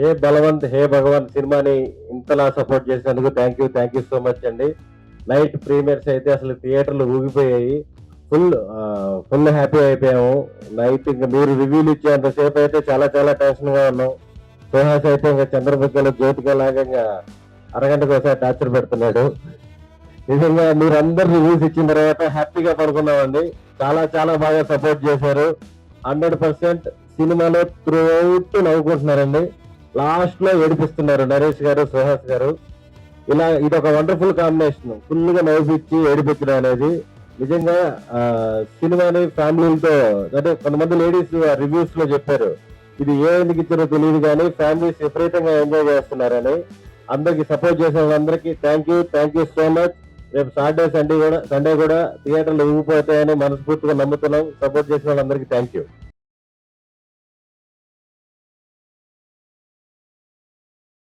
హే బలవంత్ హే భగవంత్ సినిమాని ఇంతలా సపోర్ట్ చేసినందుకు థ్యాంక్ యూ సో మచ్ అండి. నైట్ ప్రీమియర్స్ అయితే అసలు థియేటర్లు ఊగిపోయాయి. ఫుల్ ఫుల్ హ్యాపీ అయిపోయాము. నైట్ ఇంకా మీరు రివ్యూలు ఇచ్చేంతసేపు అయితే చాలా చాలా టెన్షన్ గా ఉన్నాం. సుహాస్ అయితే ఇంకా చంద్రబుగ్గలు జ్యోతిక లాగా ఇంకా అరగంటకు ఒకసారి టార్చర్ పెడుతున్నాడు. నిజంగా మీరందరు రివ్యూస్ ఇచ్చిన తర్వాత హ్యాపీగా పడుకున్నామండి. చాలా చాలా బాగా సపోర్ట్ చేశారు. 100% సినిమాలో త్రూ అవుట్ నవ్వుకుంటున్నారండి. లాస్ట్ లో ఏడిపిస్తున్నారు నరేష్ గారు, సుహాస్ గారు. ఇలా ఇది ఒక వండర్ఫుల్ కాంబినేషన్. ఫుల్ గా నవ్విచ్చి ఏడిపించడం అనేది నిజంగా సినిమాని ఫ్యామిలీలతో, అంటే కొంతమంది లేడీస్ రివ్యూస్ లో చెప్పారు ఇది ఏ ఎందుకు ఇచ్చారో తెలియదు కానీ ఫ్యామిలీస్ విపరీతంగా ఎంజాయ్ చేస్తున్నారని. అందరికి సపోర్ట్ చేసిన వాళ్ళందరికీ థ్యాంక్ యూ సో మచ్. రేపు సండే కూడా థియేటర్లు ఊగిపోతాయని మనస్ఫూర్తిగా నమ్ముతున్నాం. సపోర్ట్ చేసిన వాళ్ళందరికీ థ్యాంక్ యూ.